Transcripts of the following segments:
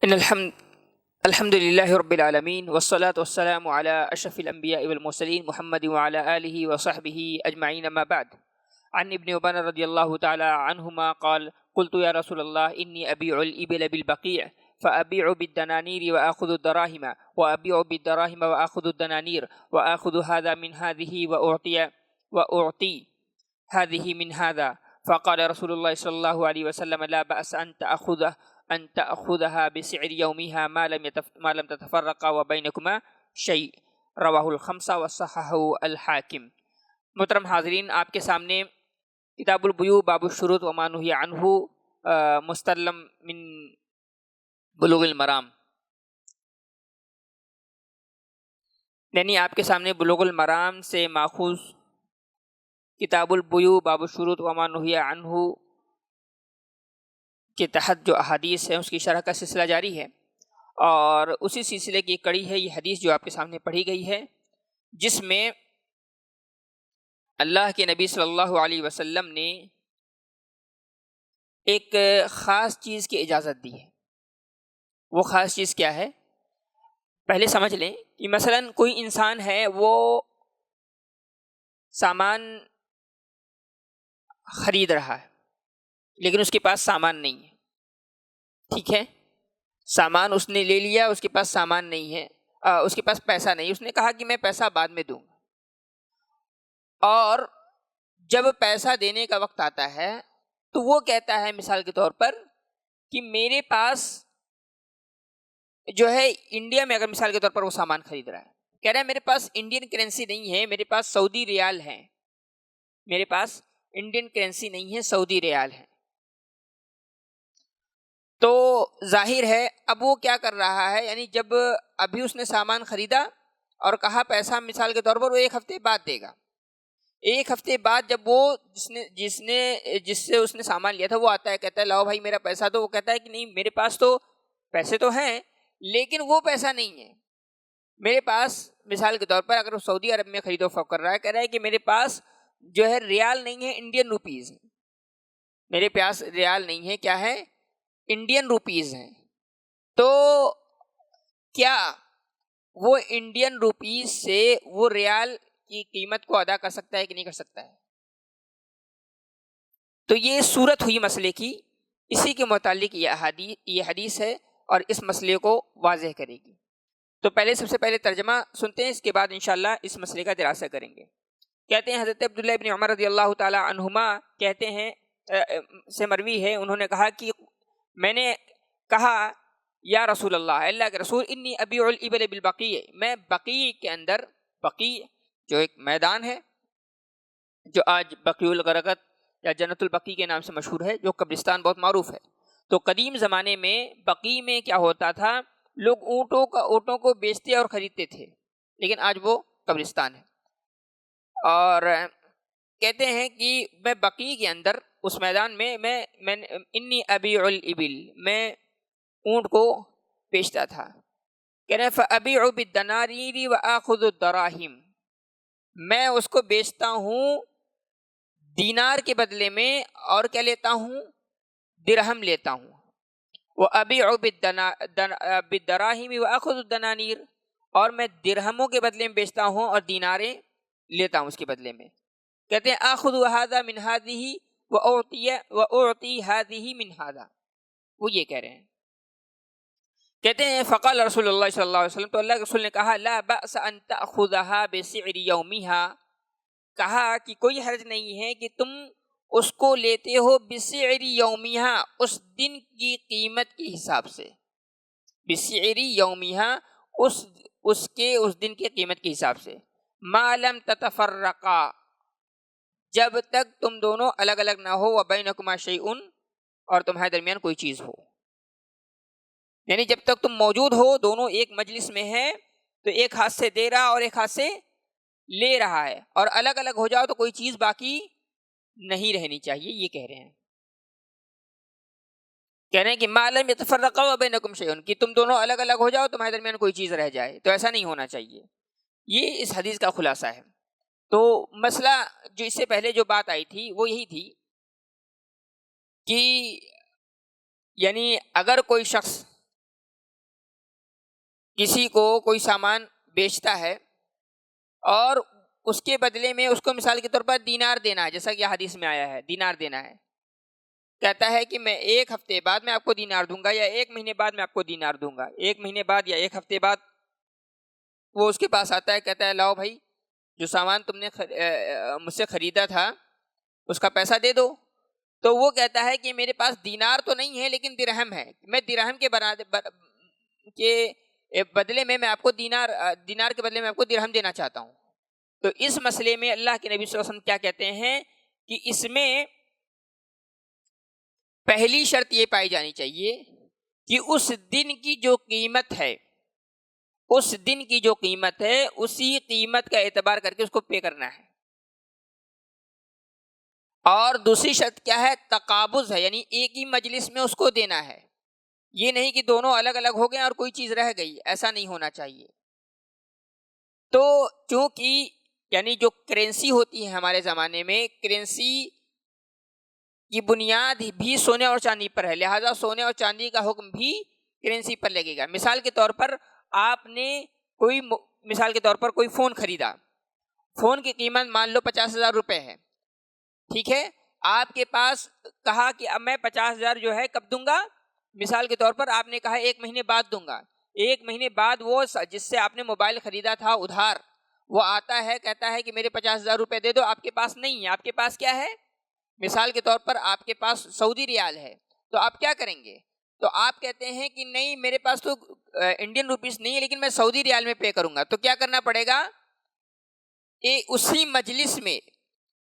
ان الحمد للہ رب العالمین والصلاة والسلام علی اشرف الانبیاء والمرسلین محمد وعلی آلہ وصحبہ اجمعین اما بعد. عن ابن عمر رضی اللہ تعالی عنہما قال قلت یا رسول اللہ انی ابیع الابل بالبقیع فابیع بالدنانیر واخذ الدراہم وابیع بالدراہم واخذ الدنانیر واخذ هذا من هذه واعطی هذه من هذا. فقال رسول الله صلى الله عليه وسلم لا بأس أن تأخذها بسعر يومها ما لم تتفرقا وبينكما شيء. رواہ الخمسہ وصححہ الحاکم. محترم حاضرین، آپ کے سامنے کتاب البیوع باب الشروط وما نہی عنہ مستلم من بلوغ المرام، یعنی آپ کے سامنے بلوغ المرام سے ماخوذ کتاب البیوع باب الشروط وما نہی عنہ کے تحت جو احادیث ہیں اس کی شرح کا سلسلہ جاری ہے، اور اسی سلسلے کی ایک کڑی ہے یہ حدیث جو آپ کے سامنے پڑھی گئی ہے، جس میں اللہ کے نبی صلی اللہ علیہ وسلم نے ایک خاص چیز کی اجازت دی ہے. وہ خاص چیز کیا ہے؟ پہلے سمجھ لیں کہ مثلا کوئی انسان ہے، وہ سامان خرید رہا ہے لیکن اس کے پاس سامان نہیں ہے. ٹھیک ہے، سامان اس نے لے لیا، اس کے پاس سامان نہیں ہے، اس کے پاس پیسہ نہیں. اس نے کہا کہ میں پیسہ بعد میں دوں گا، اور جب پیسہ دینے کا وقت آتا ہے تو وہ کہتا ہے مثال کے طور پر کہ میرے پاس جو ہے انڈیا میں، اگر مثال کے طور پر وہ سامان خرید رہا ہے، کہہ رہا ہے میرے پاس انڈین کرنسی نہیں ہے، میرے پاس سعودی ریال ہے، میرے پاس انڈین کرنسی نہیں ہے، سعودی ریال ہے. تو ظاہر ہے اب وہ کیا کر رہا ہے، یعنی جب ابھی اس نے سامان خریدا اور کہا پیسہ مثال کے طور پر وہ ایک ہفتے بعد دے گا. ایک ہفتے بعد جب وہ جس سے اس نے سامان لیا تھا وہ آتا ہے، کہتا ہے لاؤ بھائی میرا پیسہ دو. وہ کہتا ہے کہ نہیں، میرے پاس تو پیسے تو ہیں لیکن وہ پیسہ نہیں ہے میرے پاس. مثال کے طور پر اگر وہ سعودی عرب میں خرید و فروخت کر رہا ہے، کہہ رہا ہے کہ میرے پاس جو ہے ریال نہیں ہے، انڈین روپیز ہیں. میرے پاس ریال نہیں ہے، کیا ہے؟ انڈین روپیز ہیں. تو کیا وہ انڈین روپیز سے وہ ریال کی قیمت کو ادا کر سکتا ہے کہ نہیں کر سکتا ہے؟ تو یہ صورت ہوئی مسئلے کی، اسی کے متعلق یہ حدیث ہے اور اس مسئلے کو واضح کرے گی. تو سب سے پہلے ترجمہ سنتے ہیں، اس کے بعد انشاءاللہ اس مسئلے کا دراسہ کریں گے. کہتے ہیں حضرت عبداللہ ابن عمر رضی اللہ تعالی عنہما کہتے ہیں، سے مروی ہے، انہوں نے کہا کہ میں نے کہا یا رسول اللہ، اللہ کے رسول، انی ابیع الابل بالبقیع، میں بقیع کے اندر، بقیع جو ایک میدان ہے جو آج بقیع الغرقد یا جنت البقیع کے نام سے مشہور ہے، جو قبرستان بہت معروف ہے. تو قدیم زمانے میں بقیع میں کیا ہوتا تھا، لوگ اونٹوں کو بیچتے اور خریدتے تھے، لیکن آج وہ قبرستان ہے. اور کہتے ہیں کہ میں بقیع کے اندر اس میدان میں انی ابیع الابل، میں اونٹ کو بیچتا تھا. کہہ رہے ہیں فابیع بالدنانیر واخذ الدراہم، میں اس کو بیچتا ہوں دینار کے بدلے میں، اور کیا لیتا ہوں؟ درہم لیتا ہوں. وابیع بالدراہم واخذ الدنانیر، اور میں درہموں کے بدلے میں بیچتا ہوں اور دیناریں لیتا ہوں اس کے بدلے میں. کہتے ہیں آخذ هذا من هذه واعطی هذه من هذا، وہ یہ کہہ رہے ہیں. کہتے ہیں فقال رسول اللہ صلی اللہ علیہ وسلم، تو اللہ کے رسول نے کہا لا بأس ان تأخذها بسعر يومها، کہا کہ کوئی حرج نہیں ہے کہ تم اس کو لیتے ہو بسعر يومها، اس دن کی قیمت کے حساب سے. بسعر يومها، اس دن کی قیمت کے حساب سے. ما لم تتفرقا، جب تک تم دونوں الگ الگ نہ ہو، وبینکما شیء، اور تمہارے درمیان کوئی چیز ہو. یعنی جب تک تم موجود ہو، دونوں ایک مجلس میں ہیں، تو ایک ہاتھ سے دے رہا اور ایک ہاتھ سے لے رہا ہے، اور الگ الگ ہو جاؤ تو کوئی چیز باقی نہیں رہنی چاہیے. یہ کہہ رہے ہیں، کہہ رہے ہیں کہ ما لم یتفرقا وبینکم شیء، کہ تم دونوں الگ الگ ہو جاؤ تمہارے درمیان کوئی چیز رہ جائے، تو ایسا نہیں ہونا چاہیے. یہ اس حدیث کا خلاصہ ہے. تو مسئلہ جو اس سے پہلے جو بات آئی تھی وہ یہی تھی کہ یعنی اگر کوئی شخص کسی کو کوئی سامان بیچتا ہے اور اس کے بدلے میں اس کو مثال کے طور پر دینار دینا ہے، جیسا کہ حدیث میں آیا ہے دینار دینا ہے، کہتا ہے کہ میں 1 ہفتے بعد میں آپ کو دینار دوں گا یا 1 مہینے بعد میں آپ کو دینار دوں گا، 1 مہینے بعد یا 1 ہفتے بعد وہ اس کے پاس آتا ہے، کہتا ہے لاؤ بھائی جو سامان تم نے مجھ سے خریدا تھا اس کا پیسہ دے دو. تو وہ کہتا ہے کہ میرے پاس دینار تو نہیں ہے لیکن درہم ہے، میں درہم کے بدلے میں آپ کو دینار کے بدلے میں آپ کو درہم دینا چاہتا ہوں. تو اس مسئلے میں اللہ کے نبی صلی اللہ علیہ وسلم کیا کہتے ہیں کہ اس میں پہلی شرط یہ پائی جانی چاہیے کہ اس دن کی جو قیمت ہے، اس دن کی جو قیمت ہے اسی قیمت کا اعتبار کر کے اس کو پے کرنا ہے. اور دوسری شرط کیا ہے؟ تقابض ہے، یعنی ایک ہی مجلس میں اس کو دینا ہے. یہ نہیں کہ دونوں الگ الگ ہو گئے اور کوئی چیز رہ گئی، ایسا نہیں ہونا چاہیے. تو چونکہ یعنی جو کرنسی ہوتی ہے ہمارے زمانے میں، کرنسی کی بنیاد بھی سونے اور چاندی پر ہے، لہذا سونے اور چاندی کا حکم بھی کرنسی پر لگے گا. مثال کے طور پر آپ نے کوئی فون خریدا، فون کی قیمت مان لو 50,000 روپے ہے، ٹھیک ہے. آپ کے پاس کہا کہ اب میں 50,000 جو ہے کب دوں گا؟ مثال کے طور پر آپ نے کہا 1 مہینے بعد دوں گا. 1 مہینے بعد وہ جس سے آپ نے موبائل خریدا تھا ادھار، وہ آتا ہے کہتا ہے کہ میرے 50,000 روپے دے دو. آپ کے پاس نہیں ہے، آپ کے پاس کیا ہے؟ مثال کے طور پر آپ کے پاس سعودی ریال ہے. تو آپ کیا کریں گے؟ تو آپ کہتے ہیں کہ نہیں میرے پاس تو انڈین روپیز نہیں ہے لیکن میں سعودی ریال میں پے کروں گا. تو کیا کرنا پڑے گا؟ اسی مجلس میں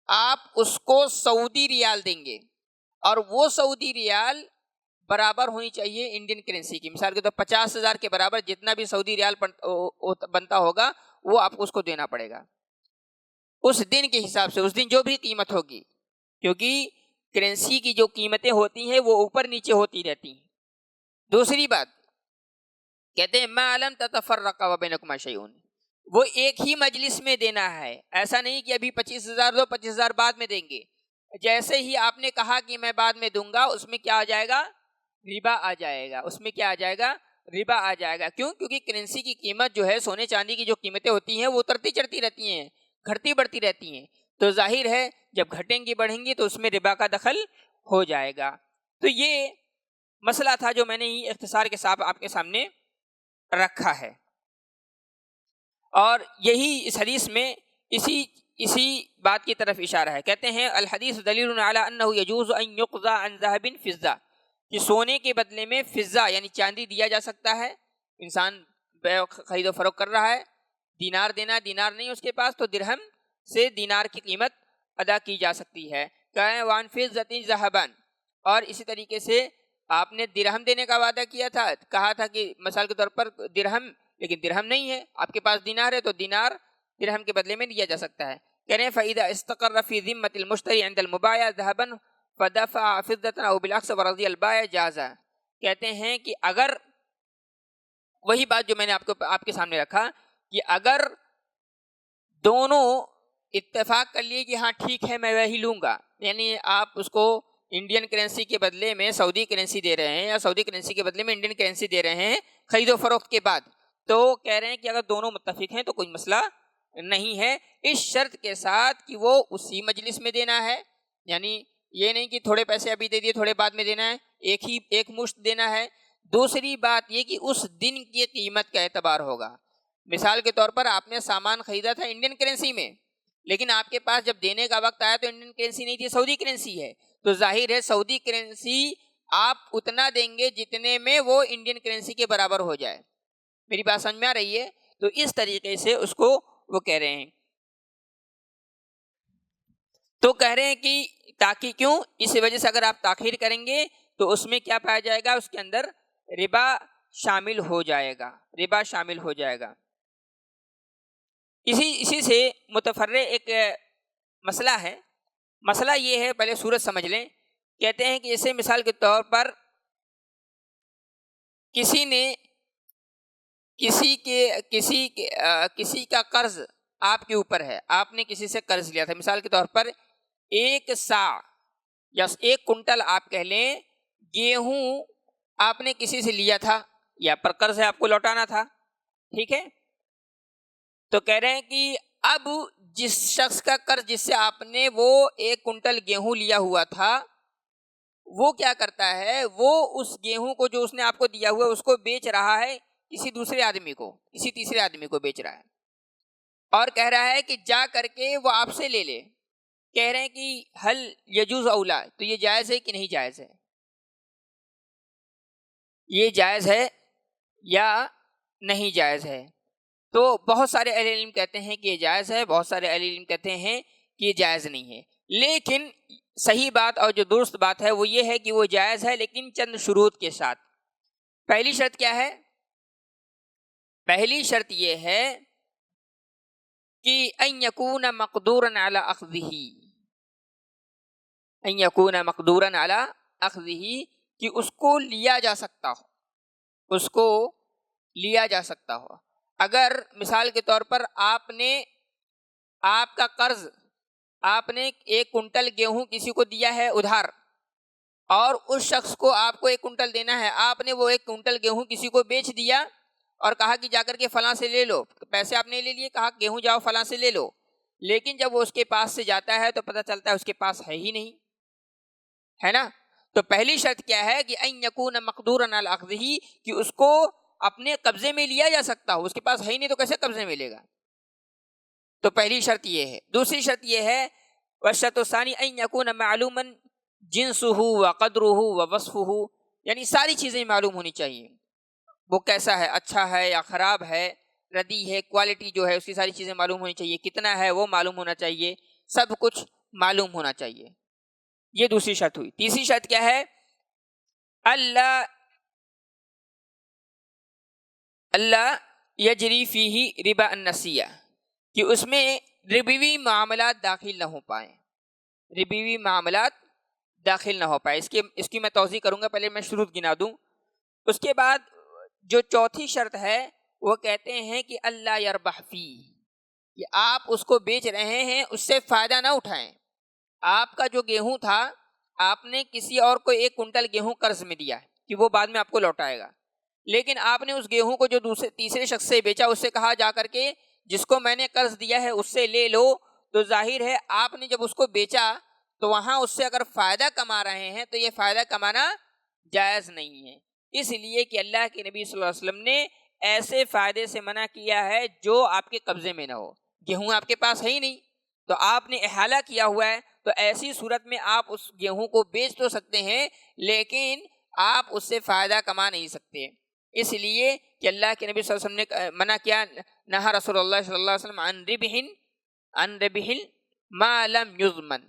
آپ اس کو سعودی ریال دیں گے اور وہ سعودی ریال برابر ہونی چاہیے انڈین کرنسی کی. مثال کے طور 50,000 کے برابر جتنا بھی سعودی ریال بنتا ہوگا وہ آپ کو اس کو دینا پڑے گا اس دن کے حساب سے، اس دن جو بھی قیمت ہوگی، کیونکہ کرنسی کی جو قیمتیں ہوتی ہیں وہ اوپر نیچے ہوتی رہتی ہیں. دوسری بات کہتے ہیں ما لم تتفرقا وبینکما شیء، وہ ایک ہی مجلس میں دینا ہے. ایسا نہیں کہ ابھی 25,000 دو 25,000 بعد میں دیں گے. جیسے ہی آپ نے کہا کہ میں بعد میں دوں گا، اس میں کیا آ جائے گا؟ ربا آ جائے گا. اس میں کیا آ جائے گا؟ ربا آ جائے گا. کیوں؟ کیونکہ کرنسی کی قیمت جو ہے، سونے چاندی کی جو قیمتیں ہوتی ہیں وہ اترتی چڑھتی رہتی ہیں، گھٹتی بڑھتی رہتی ہیں. تو ظاہر ہے جب گھٹیں گی بڑھیں گی تو اس میں ربا کا دخل ہو جائے گا. تو یہ مسئلہ تھا جو میں نے اختصار کے ساتھ آپ کے سامنے رکھا ہے. اور یہی اس حدیث میں اسی بات کی طرف اشارہ ہے. کہتے ہیں الحدیث دلیل علی انہ یجوز ان یقضى عن ذهب فضہ، کہ سونے کے بدلے میں فضہ یعنی چاندی دیا جا سکتا ہے. انسان خرید و فروخت کر رہا ہے، دینار دینا، دینار نہیں اس کے پاس تو درہم سے دینار کی قیمت ادا کی جا سکتی ہے. کہ وان فضۃ ذهبا، اور اسی طریقے سے آپ نے درہم دینے کا وعدہ کیا تھا، کہا تھا کہ مثال کے طور پر درہم، لیکن درہم نہیں ہے، آپ کے پاس دینار ہے تو دینار درہم کے بدلے میں دیا جا سکتا ہے. کہہ رہے ہیں فَإِذَا اسْتَقَرَّ فِي ذِمَّةِ الْمُشْتَرِي عِنْدَ الْمُبَايَعِ ذَهَبًا فَدَفَعَ فِضَّةً أَوْ بِالْعَكْسِ وَرَضِيَ الْبَائِعُ جَازَ. کہتے ہیں کہ اگر وہی بات جو میں نے آپ کے سامنے رکھا کہ اگر دونوں اتفاق کر لیے کہ ہاں ٹھیک ہے میں وہی لوں گا، یعنی آپ اس کو انڈین کرنسی کے بدلے میں سعودی کرنسی دے رہے ہیں یا سعودی کرنسی کے بدلے میں انڈین کرنسی دے رہے ہیں خرید و فروخت کے بعد، تو کہہ رہے ہیں کہ اگر دونوں متفق ہیں تو کوئی مسئلہ نہیں ہے، اس شرط کے ساتھ کہ وہ اسی مجلس میں دینا ہے. یعنی یہ نہیں کہ تھوڑے پیسے ابھی دے دیے تھوڑے بعد میں دینا ہے، ایک مشت دینا ہے. دوسری بات یہ کہ اس دن کی قیمت کا اعتبار ہوگا. مثال کے طور پر آپ نے سامان خریدا تھا انڈین کرنسی میں، لیکن آپ کے پاس جب دینے کا وقت آیا تو انڈین کرنسی نہیں تھی، سعودی کرنسی ہے. تو ظاہر ہے سعودی کرنسی آپ اتنا دیں گے جتنے میں وہ انڈین کرنسی کے برابر ہو جائے. میری بات سمجھ میں آ رہی ہے؟ تو اس طریقے سے اس کو وہ کہہ رہے ہیں. تو کہہ رہے ہیں کہ تاکہ کیوں؟ اس وجہ سے اگر آپ تاخیر کریں گے تو اس میں کیا پایا جائے گا؟ اس کے اندر ربا شامل ہو جائے گا، ربا شامل ہو جائے گا. اسی سے متفرع ایک مسئلہ ہے. مسئلہ یہ ہے، پہلے صورت سمجھ لیں. کہتے ہیں کہ اسے مثال کے طور پر کسی کا قرض آپ کے اوپر ہے، آپ نے کسی سے قرض لیا تھا. مثال کے طور پر 1 سا یا 1 کنٹل آپ کہہ لیں گیہوں آپ نے کسی سے لیا تھا، یا پر قرض ہے آپ کو لوٹانا تھا. ٹھیک ہے. تو کہہ رہے ہیں کہ اب جس شخص کا قرض جس سے آپ نے وہ 1 کنٹل گیہوں لیا ہوا تھا، وہ کیا کرتا ہے، وہ اس گیہوں کو جو اس نے آپ کو دیا ہوا ہے اس کو بیچ رہا ہے کسی دوسرے آدمی کو، کسی تیسرے آدمی کو بیچ رہا ہے، اور کہہ رہا ہے کہ جا کر کے وہ آپ سے لے لے. کہہ رہے ہیں کہ حل یجوز اولا، تو یہ جائز ہے کہ نہیں جائز ہے؟ یہ جائز ہے یا نہیں جائز ہے؟ تو بہت سارے اہل علم کہتے ہیں کہ یہ جائز ہے، بہت سارے اہل علم کہتے ہیں کہ یہ جائز نہیں ہے. لیکن صحیح بات اور جو درست بات ہے وہ یہ ہے کہ وہ جائز ہے، لیکن چند شروط کے ساتھ. پہلی شرط کیا ہے؟ پہلی شرط یہ ہے کہ ان یکون مقدورا علی اخذہ، ان یکون مقدورا علی اخذہ، کہ اس کو لیا جا سکتا ہو، اس کو لیا جا سکتا ہو. اگر مثال کے طور پر آپ کا قرض، آپ نے 1 کنٹل گیہوں کسی کو دیا ہے ادھار، اور اس شخص کو آپ کو 1 کنٹل دینا ہے، آپ نے وہ 1 کنٹل گیہوں کسی کو بیچ دیا اور کہا کہ جا کر کے فلاں سے لے لو. پیسے آپ نے لے لیے، کہا گیہوں جاؤ فلاں سے لے لو، لیکن جب وہ اس کے پاس سے جاتا ہے تو پتہ چلتا ہے اس کے پاس ہے ہی نہیں، ہے نا. تو پہلی شرط کیا ہے کہ ان یکون مقدورا علی اخذہ، کہ اس کو اپنے قبضے میں لیا جا سکتا ہو. اس کے پاس ہے ہی نہیں تو کیسے قبضے میں لے گا؟ تو پہلی شرط یہ ہے. دوسری شرط یہ ہے والشرط الثانی ان یکون معلوما جنسہ وقدرہ ووصفہ، یعنی ساری چیزیں معلوم ہونی چاہیے. وہ کیسا ہے، اچھا ہے یا خراب ہے، ردی ہے، کوالٹی جو ہے اس کی ساری چیزیں معلوم ہونی چاہیے، کتنا ہے وہ معلوم ہونا چاہیے، سب کچھ معلوم ہونا چاہیے. یہ دوسری شرط ہوئی. تیسری شرط کیا ہے؟ اللہ یجری فیہ ربا النسیہ، کہ اس میں ربوی معاملات داخل نہ ہو پائیں، ربوی معاملات داخل نہ ہو پائے. اس کی میں توضیح کروں گا، پہلے میں شروط گنا دوں. اس کے بعد جو چوتھی شرط ہے وہ کہتے ہیں کہ اللہ یربح فیہ، کہ آپ اس کو بیچ رہے ہیں اس سے فائدہ نہ اٹھائیں. آپ کا جو گیہوں تھا، آپ نے کسی اور کو 1 کنٹل گیہوں قرض میں دیا کہ وہ بعد میں آپ کو لوٹائے گا، لیکن آپ نے اس گیہوں کو جو تیسرے شخص سے بیچا، اس سے کہا جا کر کے جس کو میں نے قرض دیا ہے اس سے لے لو. تو ظاہر ہے آپ نے جب اس کو بیچا تو وہاں اس سے اگر فائدہ کما رہے ہیں تو یہ فائدہ کمانا جائز نہیں ہے، اس لیے کہ اللہ کے نبی صلی اللہ علیہ وسلم نے ایسے فائدے سے منع کیا ہے جو آپ کے قبضے میں نہ ہو. گیہوں آپ کے پاس ہے ہی نہیں تو آپ نے احالہ کیا ہوا ہے، تو ایسی صورت میں آپ اس گیہوں کو بیچ تو سکتے ہیں لیکن آپ اس سے فائدہ کما نہیں سکتے، اس لیے کہ اللہ کے نبی صلی اللہ علیہ وسلم نے منع کیا. نہا رسول اللہ صلی اللہ علیہ وسلم عن ربح ما لم یضمن،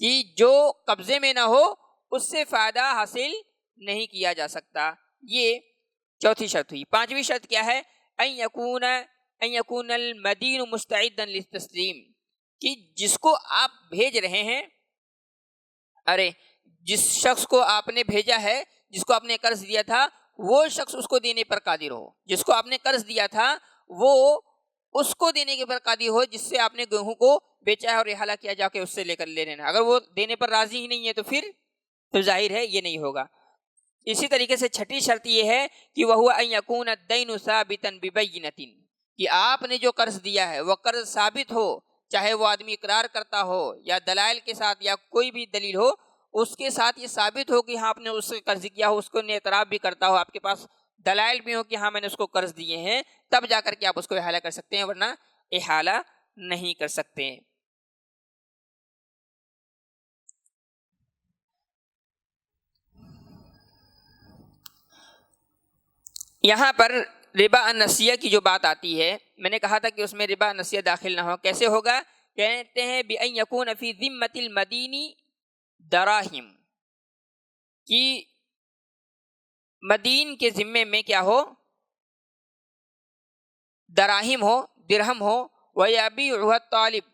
کہ جو قبضے میں نہ ہو اس سے فائدہ حاصل نہیں کیا جا سکتا. یہ چوتھی شرط ہوئی. پانچویں شرط کیا ہے؟ ان یکون المدین مستعدا للتسلیم، کہ جس کو آپ بھیج رہے ہیں، جس شخص کو آپ نے بھیجا ہے، جس کو آپ نے قرض دیا تھا، وہ شخص اس کو دینے پر قادر ہو. جس کو آپ نے قرض دیا تھا وہ اس کو دینے کے پر قادر ہو جس سے آپ نے گیہوں کو بیچا ہے اور احالہ کیا جا کے اس سے لے کر لے لینا. اگر وہ دینے پر راضی ہی نہیں ہے تو پھر تو ظاہر ہے یہ نہیں ہوگا. اسی طریقے سے چھٹی شرط یہ ہے کہ وَهُوَ أَن يَكُونَ الدَّيْنُ ثَابِتًا بِبَيِّنَةٍ، کہ آپ نے جو قرض دیا ہے وہ قرض ثابت ہو، چاہے وہ آدمی اقرار کرتا ہو یا دلائل کے ساتھ یا کوئی بھی دلیل ہو، اس کے ساتھ یہ ثابت ہو کہ ہاں آپ نے اس سے قرض کیا ہو، اس کو اعتراف بھی کرتا ہو، آپ کے پاس دلائل بھی ہو کہ ہاں میں نے اس کو قرض دیے ہیں، تب جا کر کے آپ اس کو احالہ کر سکتے ہیں، ورنہ احالہ نہیں کر سکتے. یہاں پر ربا النسیہ کی جو بات آتی ہے، میں نے کہا تھا کہ اس میں ربا النسیہ داخل نہ ہو. کیسے ہوگا؟ کہتے ہیں بِأَن يَكُونَ فِي ذِمَّةِ الْمَدِينِ دَرَاهِمْ، کہ مدین کے ذمے میں کیا ہو؟ دراہم ہو، درہم ہو. وَيَبِيعُهَا الطَّالِبُ،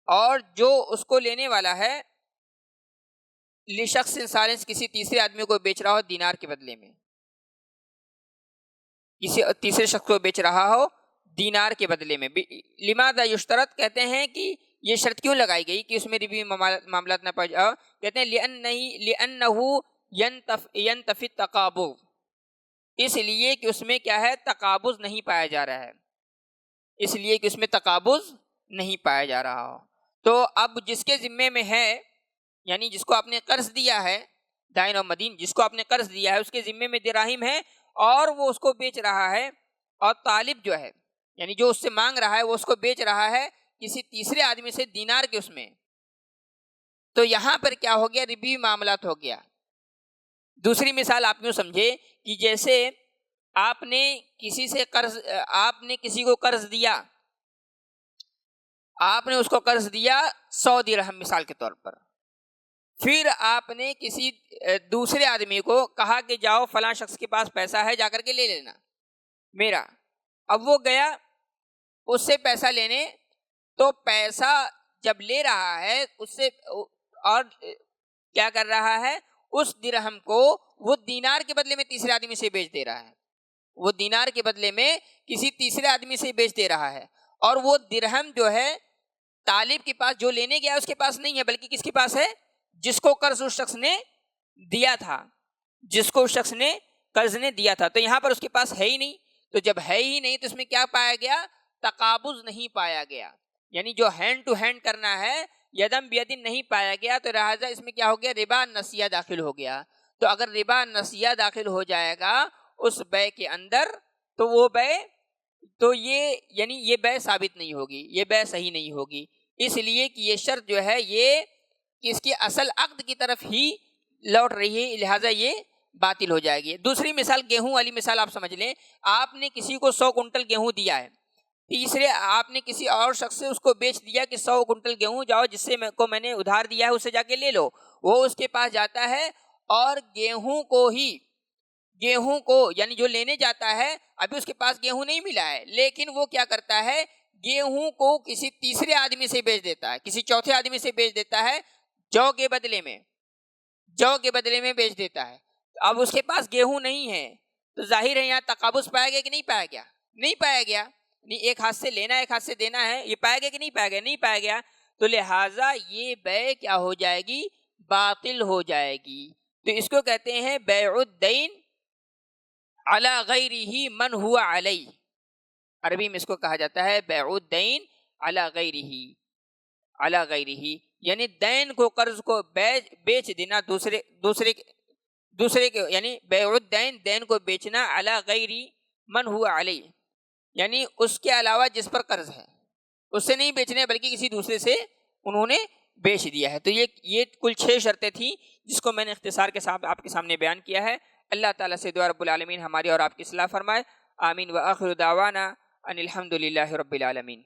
اور جو اس کو لینے والا ہے لِشَخْصٍ ثالث، کسی تیسرے آدمی کو بیچ رہا ہو دینار کے بدلے میں، کسی تیسرے شخص کو بیچ رہا ہو دینار کے بدلے میں. لماذا یشترط، کہتے ہیں کہ یہ شرط کیوں لگائی گئی کہ اس میں ربوی معاملات نہ پڑ جاؤ؟ کہتے ہیں لِأَنَّهُ يَنْتَفِي التَّقَابُض، اس لیے کہ اس میں کیا ہے، تقابض نہیں پایا جا رہا ہے، اس لیے کہ اس میں تقابض نہیں پایا جا رہا ہو۔ تو اب جس کے ذمے میں ہے، یعنی جس کو آپ نے قرض دیا ہے، دائن اور مدین جس کو آپ نے قرض دیا ہے، اس کے ذمے میں دراہیم ہے اور وہ اس کو بیچ رہا ہے، اور طالب جو ہے یعنی جو اس سے مانگ رہا ہے وہ اس کو بیچ رہا ہے کسی تیسرے آدمی سے دینار کے اس میں، تو یہاں پر کیا ہو گیا، ربوی معاملات ہو گیا۔ دوسری مثال آپ یوں سمجھے کہ جیسے آپ نے کسی کو قرض دیا، آپ نے اس کو قرض دیا 100 درہم مثال کے طور پر، پھر آپ نے کسی دوسرے آدمی کو کہا کہ جاؤ فلاں شخص کے پاس پیسہ ہے، جا کر کے لے لینا میرا۔ اب وہ گیا اس سے پیسہ لینے، تو پیسہ جب لے رہا ہے اس سے، اور کیا کر رہا ہے، اس درہم کو وہ دینار کے بدلے میں تیسرے آدمی سے بیچ دے رہا ہے، وہ دینار کے بدلے میں کسی تیسرے آدمی سے بیچ دے رہا ہے، اور وہ درہم جو ہے طالب کے پاس، جو لینے گیا اس کے پاس نہیں ہے، بلکہ کس کے پاس ہے، جس کو قرض اس شخص نے دیا تھا، جس کو اس شخص نے قرض نے دیا تھا۔ تو یہاں پر اس کے پاس ہے ہی نہیں، تو جب ہے ہی نہیں تو اس میں کیا پایا گیا، تقابض نہیں پایا گیا، یعنی جو ہینڈ ٹو ہینڈ کرنا ہے یدم بیدن نہیں پایا گیا، تو لہٰذا اس میں کیا ہو گیا، ربا نسیہ داخل ہو گیا۔ تو اگر ربا نسیہ داخل ہو جائے گا اس بے کے اندر، تو وہ بے، تو یہ بے ثابت نہیں ہوگی، یہ بے صحیح نہیں ہوگی، اس لیے کہ یہ شرط جو ہے یہ اس کی اصل عقد کی طرف ہی لوٹ رہی ہے، لہٰذا یہ باطل ہو جائے گی۔ دوسری مثال، گیہوں والی مثال آپ سمجھ لیں، آپ نے کسی کو 100 کنٹل گیہوں دیا ہے، تیسرے آپ نے کسی اور شخص سے اس کو بیچ دیا کہ 100 کنٹل گیہوں جاؤ جس سے میں نے ادھار دیا ہے اس سے جا کے لے لو۔ وہ اس کے پاس جاتا ہے اور گیہوں کو یعنی جو لینے جاتا ہے، ابھی اس کے پاس گیہوں نہیں ملا ہے، لیکن وہ کیا کرتا ہے، گیہوں کو کسی تیسرے آدمی سے بیچ دیتا ہے، کسی چوتھے آدمی سے بیچ دیتا ہے، جو کے بدلے میں بیچ دیتا ہے۔ اب اس کے پاس گیہوں نہیں ہے، تو ظاہر ہے یہاں تقابض پایا گیا کہ نہیں پایا گیا، نہیں پایا گیا، ایک ہاتھ سے لینا ایک ہاتھ سے دینا ہے، یہ پایا گیا کہ نہیں پایا گیا، نہیں پایا گیا، تو لہٰذا یہ بے کیا ہو جائے گی، باطل ہو جائے گی۔ تو اس کو کہتے ہیں بیع الدین علی غیرہ من ہوا علیہ، عربی میں اس کو کہا جاتا ہے بیع الدین علی غیرہ، یعنی دین کو، قرض کو بیچ دینا دوسرے کے، یعنی بیع الدین، دین کو بیچنا، علی غیرہ من ہوا علیہ، یعنی اس کے علاوہ جس پر قرض ہے اس سے نہیں بیچنے بلکہ کسی دوسرے سے انہوں نے بیچ دیا ہے۔ تو یہ کل 6 شرطیں تھیں جس کو میں نے اختصار کے ساتھ آپ کے سامنے بیان کیا ہے۔ اللہ تعالیٰ سے دعا رب العالمین ہماری اور آپ کی اصلاح فرمائے، آمین، وآخر دعوانا ان الحمد للہ رب العالمین۔